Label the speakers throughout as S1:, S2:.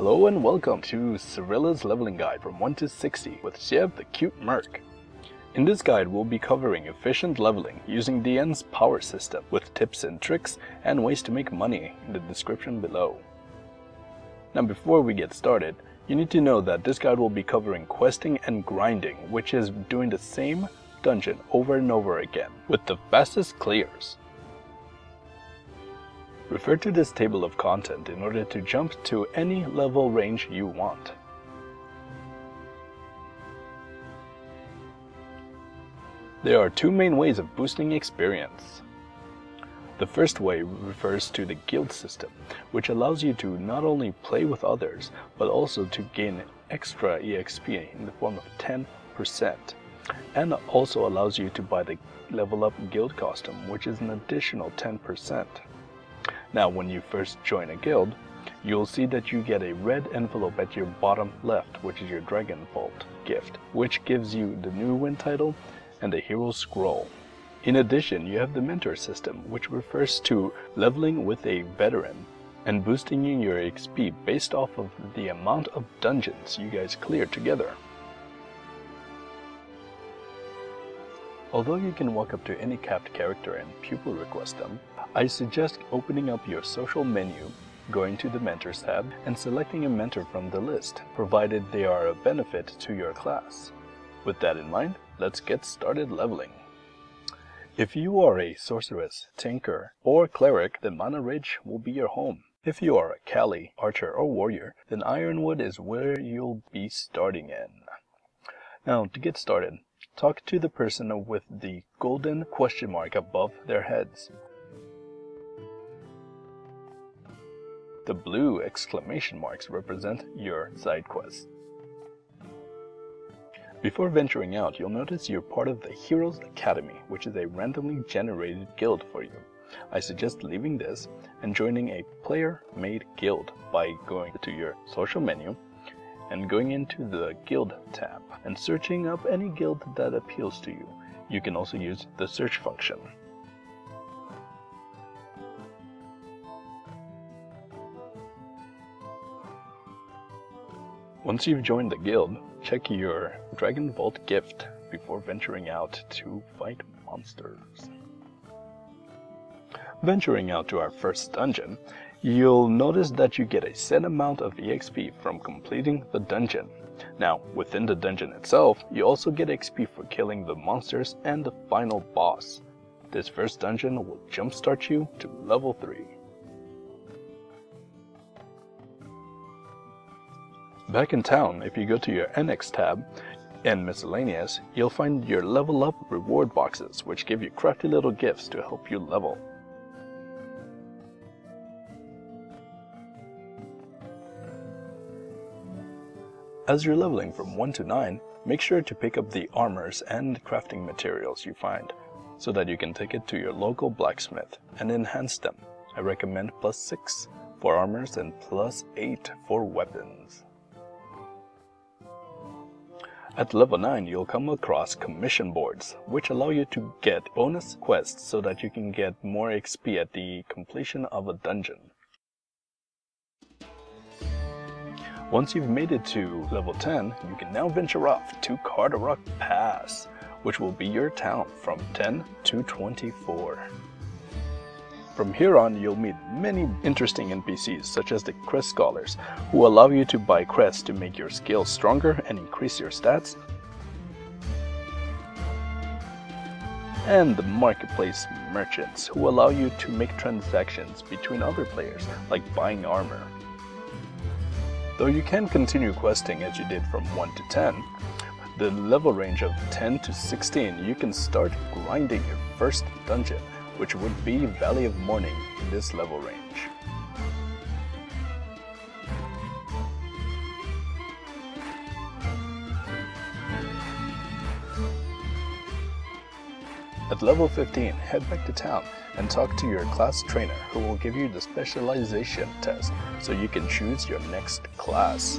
S1: Hello and welcome to Sevrilla's leveling guide from 1 to 60 with Siev the cute merc. In this guide we'll be covering efficient leveling using DN's power system with tips and tricks and ways to make money in the description below. Now before we get started, you need to know that this guide will be covering questing and grinding, which is doing the same dungeon over and over again with the fastest clears. Refer to this table of content in order to jump to any level range you want. There are two main ways of boosting experience. The first way refers to the guild system, which allows you to not only play with others, but also to gain extra EXP in the form of 10%, and also allows you to buy the level up guild costume, which is an additional 10%. Now, when you first join a guild, you'll see that you get a red envelope at your bottom left, which is your Dragon Vault gift, which gives you the new win title and the hero scroll. In addition, you have the mentor system, which refers to leveling with a veteran and boosting your XP based off of the amount of dungeons you guys clear together. Although you can walk up to any capped character and pupil request them, I suggest opening up your social menu, going to the Mentors tab, and selecting a mentor from the list, provided they are a benefit to your class. With that in mind, let's get started leveling. If you are a sorceress, tinker, or cleric, then Mana Ridge will be your home. If you are a Kali, archer, or warrior, then Ironwood is where you'll be starting in. Now, to get started, talk to the person with the golden question mark above their heads. The blue exclamation marks represent your side quests. Before venturing out, you'll notice you're part of the Heroes Academy, which is a randomly generated guild for you. I suggest leaving this and joining a player-made guild by going to your social menu and going into the Guild tab and searching up any guild that appeals to you. You can also use the search function. Once you've joined the guild, check your Dragon Vault gift before venturing out to fight monsters. Venturing out to our first dungeon, you'll notice that you get a set amount of EXP from completing the dungeon. Now, within the dungeon itself, you also get XP for killing the monsters and the final boss. This first dungeon will jumpstart you to level 3. Back in town, if you go to your onyx tab and miscellaneous, you'll find your level up reward boxes, which give you crafty little gifts to help you level. As you're leveling from 1 to 9, make sure to pick up the armors and crafting materials you find, so that you can take it to your local blacksmith and enhance them. I recommend +6 for armors and +8 for weapons. At level 9, you'll come across commission boards, which allow you to get bonus quests so that you can get more XP at the completion of a dungeon. Once you've made it to level 10, you can now venture off to Carderock Pass, which will be your town from 10 to 24. From here on, you'll meet many interesting NPCs, such as the Crest Scholars, who allow you to buy crests to make your skills stronger and increase your stats, and the Marketplace Merchants, who allow you to make transactions between other players, like buying armor. Though you can continue questing as you did from 1 to 10, the level range of 10 to 16, you can start grinding your first dungeon, which would be Valley of Morning in this level range. At level 15, head back to town and talk to your class trainer, who will give you the specialization test so you can choose your next class.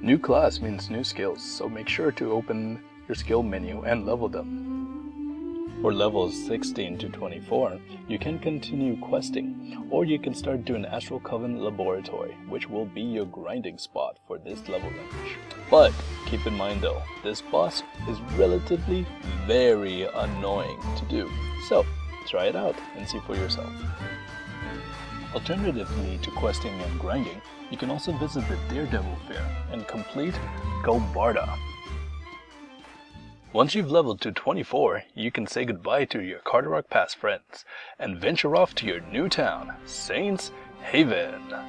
S1: New class means new skills, so make sure to open your skill menu and level them. For levels 16 to 24, you can continue questing, or you can start doing Astral Coven Laboratory, which will be your grinding spot for this level range. But keep in mind though, this boss is relatively very annoying to do, so try it out and see for yourself. Alternatively to questing and grinding, you can also visit the Daredevil Fair and complete Gobarda. Once you've leveled to 24, you can say goodbye to your Carderock Pass friends and venture off to your new town, Sievyrn.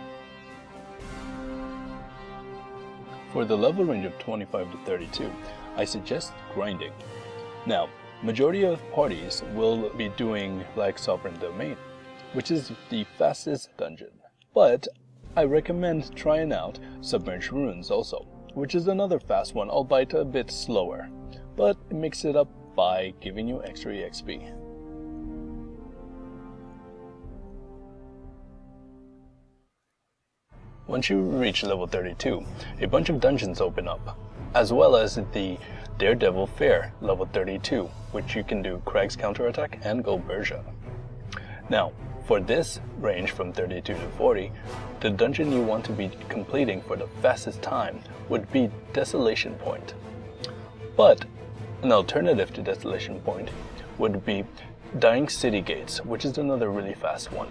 S1: For the level range of 25 to 32, I suggest grinding. Now, majority of parties will be doing like Sovereign Domain, which is the fastest dungeon, but I recommend trying out Submerged Ruins also, which is another fast one, albeit a bit slower, but it makes it up by giving you extra EXP. Once you reach level 32, a bunch of dungeons open up, as well as the Daredevil Fair level 32, which you can do Crag's Counterattack and Go Berja. Now, for this range from 32 to 40, the dungeon you want to be completing for the fastest time would be Desolation Point. But an alternative to Desolation Point would be Dying City Gates, which is another really fast one.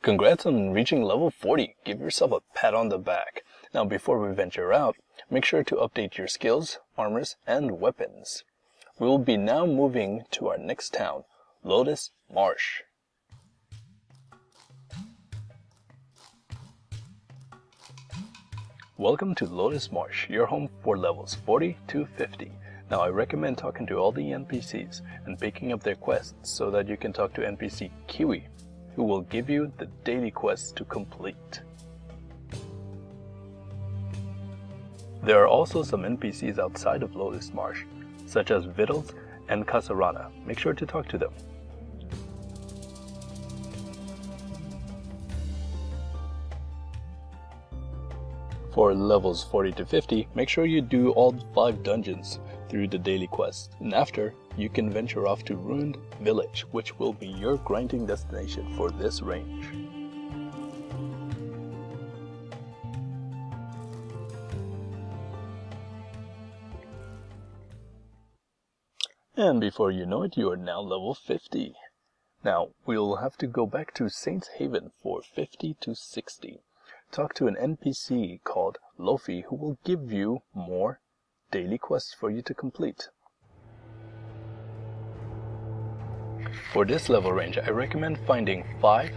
S1: Congrats on reaching level 40, give yourself a pat on the back. Now before we venture out, make sure to update your skills, armors, and weapons. We will be now moving to our next town, Lotus Marsh. Welcome to Lotus Marsh, your home for levels 40 to 50. Now I recommend talking to all the NPCs and picking up their quests so that you can talk to NPC Kiwi, who will give you the daily quests to complete. There are also some NPCs outside of Lotus Marsh, such as Vittles and Casarana. Make sure to talk to them. For levels 40 to 50, make sure you do all 5 dungeons through the daily quest, and after, you can venture off to Ruined Village, which will be your grinding destination for this range. And before you know it, you are now level 50. Now, we'll have to go back to Saint's Haven for 50 to 60. Talk to an NPC called Lofi, who will give you more daily quests for you to complete. For this level range, I recommend finding 5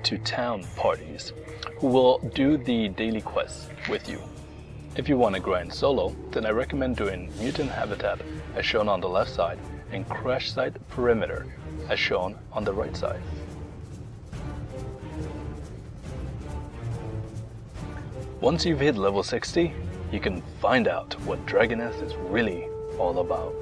S1: to town parties who will do the daily quests with you. If you want to grind solo, then I recommend doing Mutant Habitat as shown on the left side and Crash Site Perimeter as shown on the right side. Once you've hit level 60, you can find out what Dragoneth is really all about.